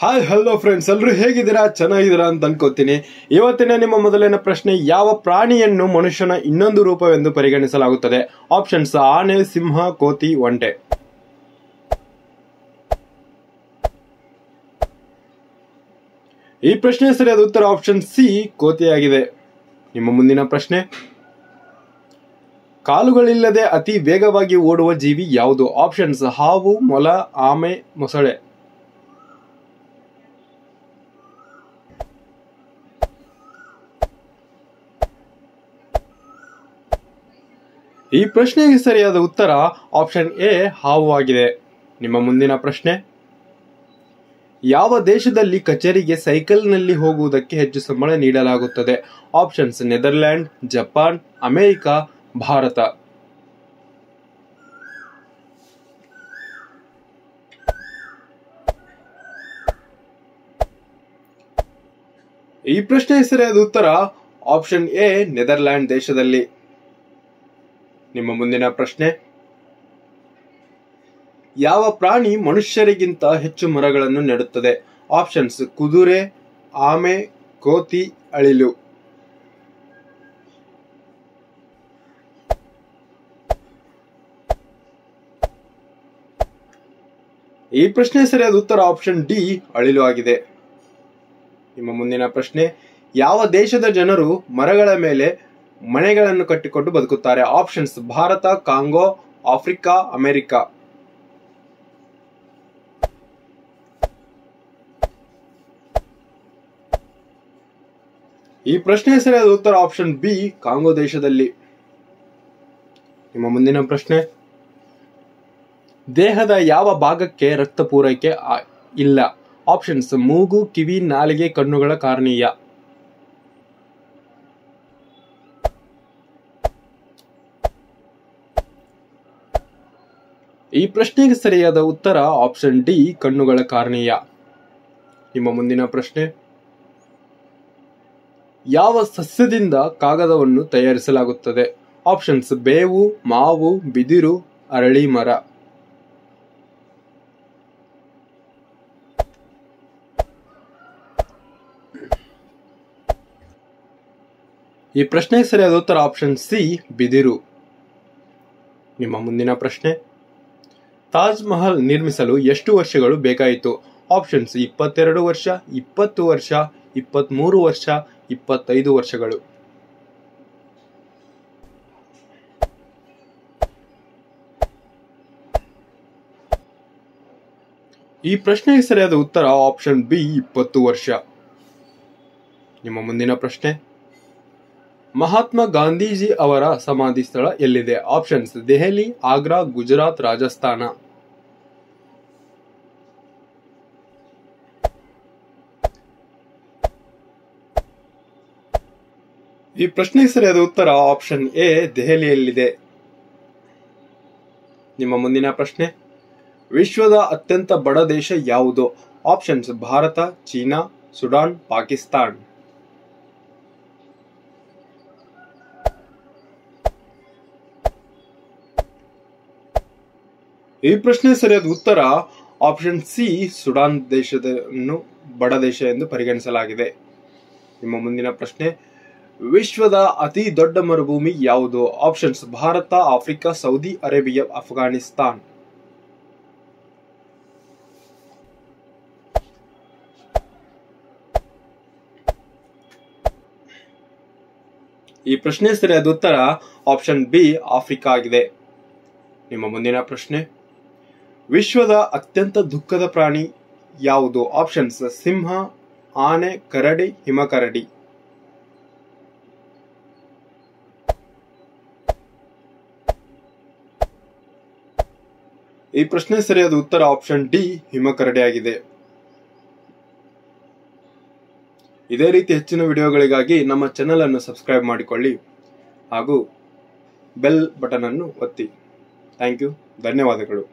Hi hello friends, ಎಲ್ಲರೂ ಹೇಗಿದ್ದೀರಾ? ಚೆನ್ನಾಗಿದ್ದೀರಾ ಅಂತ ಅನ್ಕೋತೀನಿ. ಇವತ್ತಿನ ನಿಮ್ಮ ಮೊದಲಿನ ಪ್ರಶ್ನೆ, ಯಾವ ಪ್ರಾಣಿಯನ್ನು ಮನುಷ್ಯನ ಇನ್ನೊಂದು ರೂಪವೆಂದು ಪರಿಗಣಿಸಲಾಗುತ್ತದೆ? ಆಪ್ಷನ್ಸ್: ಆನೆ, ಸಿಂಹ, ಕೋತಿ, ಒಂಟೆ. ಈ ಪ್ರಶ್ನೆ ಸರಿಯಾದ ಉತ್ತರ ಆಪ್ಷನ್ ಸಿ, ಕೋತಿಯಾಗಿದೆ. ನಿಮ್ಮ ಮುಂದಿನ ಪ್ರಶ್ನೆ, ಕಾಲುಗಳಿಲ್ಲದೆ ಅತಿ ವೇಗವಾಗಿ ಓಡುವ ಜೀವಿ ಯಾವುದು? ಆಪ್ಷನ್ಸ್: ಹಾವು, ಮೊಲ, ಆಮೆ, ಮೊಸಳೆ. ಈ ಪ್ರಶ್ನೆಗೆ ಸರಿಯಾದ ಉತ್ತರ ಆಪ್ಷನ್ ಎ, ಹಾವು ಆಗಿದೆ. ನಿಮ್ಮ ಮುಂದಿನ ಪ್ರಶ್ನೆ, ಯಾವ ದೇಶದಲ್ಲಿ ಕಚೇರಿಗೆ ಸೈಕಲ್ನಲ್ಲಿ ಹೋಗುವುದಕ್ಕೆ ಹೆಚ್ಚು ಸಂಬಳ ನೀಡಲಾಗುತ್ತದೆ? Options: Netherland, Japan, America, Bharat. ಈ ಪ್ರಶ್ನೆಗೆ ಸರಿಯಾದ ಉತ್ತರ ಆಪ್ಷನ್ ಎ, ನೆದರ್ಲ್ಯಾಂಡ್ ದೇಶದಲ್ಲಿ. ನಿಮ್ಮ ಮುಂದಿನ ಪ್ರಶ್ನೆ, ಯಾವ ಪ್ರಾಣಿ ಮನುಷ್ಯರಿಗಿಂತ ಹೆಚ್ಚು ಮರಗಳನ್ನು ನೆಡುತ್ತದೆ? ಆಪ್ಷನ್ಸ್: ಕುದುರೆ, ಆಮೆ, ಕೋತಿ, ಅಳಿಲು. ಈ ಪ್ರಶ್ನೆ ಸರಿಯಾದ ಉತ್ತರ ಆಪ್ಷನ್ ಡಿ, ಅಳಿಲು ಆಗಿದೆ. ನಿಮ್ಮ ಮುಂದಿನ ಪ್ರಶ್ನೆ, ಯಾವ ದೇಶದ ಜನರು ಮರಗಳ ಮೇಲೆ ಮನೆಗಳನ್ನು ಕಟ್ಟಿಕೊಂಡು ಬದುಕುತ್ತಾರೆ? Options: Bharat, Congo, Africa, America. ಈ ಪ್ರಶ್ನೆ ಸರಿಯಾದ ಉತ್ತರ ಆಪ್ಷನ್ ಬಿ, ಕಾಂಗೋ ದೇಶದಲ್ಲಿ. ನಿಮ್ಮ ಮುಂದಿನ ಪ್ರಶ್ನೆ, ದೇಹದ ಯಾವ ಭಾಗಕ್ಕೆ ರಕ್ತ ಪೂರೈಕೆ ಇಲ್ಲ? ಆಪ್ಷನ್ಸ್: ಮೂಗು, ಕಿವಿ, ನಾಲಿಗೆ, ಕಣ್ಣುಗಳ ಕಾರ್ನೀಯ. ಈ ಪ್ರಶ್ನೆಗೆ ಸರಿಯಾದ ಉತ್ತರ ಆಪ್ಷನ್ ಡಿ, ಕಣ್ಣುಗಳ ಕಾರ್ನೀಯ. ನಿಮ್ಮ ಮುಂದಿನ ಪ್ರಶ್ನೆ, ಯಾವ ಸಸ್ಯದಿಂದ ಕಾಗದವನ್ನು ತಯಾರಿಸಲಾಗುತ್ತದೆ? ಆಪ್ಷನ್ಸ್: ಬೇವು, ಮಾವು, ಬಿದಿರು, ಅರಳಿ ಮರ. ಈ ಪ್ರಶ್ನೆಗೆ ಸರಿಯಾದ ಉತ್ತರ ಆಪ್ಷನ್ ಸಿ, ಬಿದಿರು. ನಿಮ್ಮ ಮುಂದಿನ ಪ್ರಶ್ನೆ, ತಾಜ್ ಮಹಲ್ ನಿರ್ಮಿಸಲು ಎಷ್ಟು ವರ್ಷಗಳು ಬೇಕಾಯಿತು? ಆಪ್ಷನ್ಸ್: 22 ವರ್ಷ, 20 ವರ್ಷ, 23 ವರ್ಷ, 25 ವರ್ಷಗಳು. ಈ ಪ್ರಶ್ನೆಗೆ ಸರಿಯಾದ ಉತ್ತರ ಆಪ್ಷನ್ ಬಿ, 20 ವರ್ಷ. ನಿಮ್ಮ ಮುಂದಿನ ಪ್ರಶ್ನೆ, ಮಹಾತ್ಮ ಗಾಂಧೀಜಿ ಅವರ ಸಮಾಧಿ ಸ್ಥಳ ಎಲ್ಲಿದೆ? ಆಪ್ಷನ್ಸ್: ದೆಹಲಿ, ಆಗ್ರಾ, ಗುಜರಾತ್, ರಾಜಸ್ಥಾನ. ಈ ಪ್ರಶ್ನೆಗೆ ಸರಿಯಾದ ಉತ್ತರ ಆಪ್ಷನ್ ಎ, ದೆಹಲಿಯಲ್ಲಿದೆ. ನಿಮ್ಮ ಮುಂದಿನ ಪ್ರಶ್ನೆ, ವಿಶ್ವದ ಅತ್ಯಂತ ಬಡ ದೇಶ ಯಾವುದು? Options: Bharat, China, Sudan, Pakistan. ಈ ಪ್ರಶ್ನೆ ಸರಿಯಾದ ಉತ್ತರ ಆಪ್ಷನ್ ಸಿ, ಸುಡಾನ್ ದೇಶವನ್ನು ಬಡ ದೇಶ ಎಂದು ಪರಿಗಣಿಸಲಾಗಿದೆ. ನಿಮ್ಮ ಮುಂದಿನ ಪ್ರಶ್ನೆ, ವಿಶ್ವದ ಅತಿ ದೊಡ್ಡ ಮರುಭೂಮಿ ಯಾವುದು? Options: Bharat, Africa, Saudi Arabia, Afghanistan. ಈ ಪ್ರಶ್ನೆ ಸರಿಯಾದ ಉತ್ತರ ಆಪ್ಷನ್ ಬಿ, ಆಫ್ರಿಕಾ ಆಗಿದೆ. ನಿಮ್ಮ ಮುಂದಿನ ಪ್ರಶ್ನೆ, ವಿಶ್ವದ ಅತ್ಯಂತ ದುಃಖದ ಪ್ರಾಣಿ ಯಾವುದು? ಆಪ್ಷನ್ಸ್: ಸಿಂಹ, ಆನೆ, ಕರಡಿ, ಹಿಮಕರಡಿ. ಈ ಪ್ರಶ್ನೆ ಸರಿಯಾದ ಉತ್ತರ ಆಪ್ಷನ್ ಡಿ, ಹಿಮಕರಡಿ ಆಗಿದೆ. ಇದೇ ರೀತಿ ಹೆಚ್ಚಿನ ವಿಡಿಯೋಗಳಿಗಾಗಿ ನಮ್ಮ ಚಾನೆಲ್ ಅನ್ನು ಸಬ್ಸ್ಕ್ರೈಬ್ ಮಾಡಿಕೊಳ್ಳಿ ಹಾಗೂ ಬೆಲ್ ಬಟನ್ ಅನ್ನು ಒತ್ತಿ. ಥ್ಯಾಂಕ್ ಯು, ಧನ್ಯವಾದಗಳು.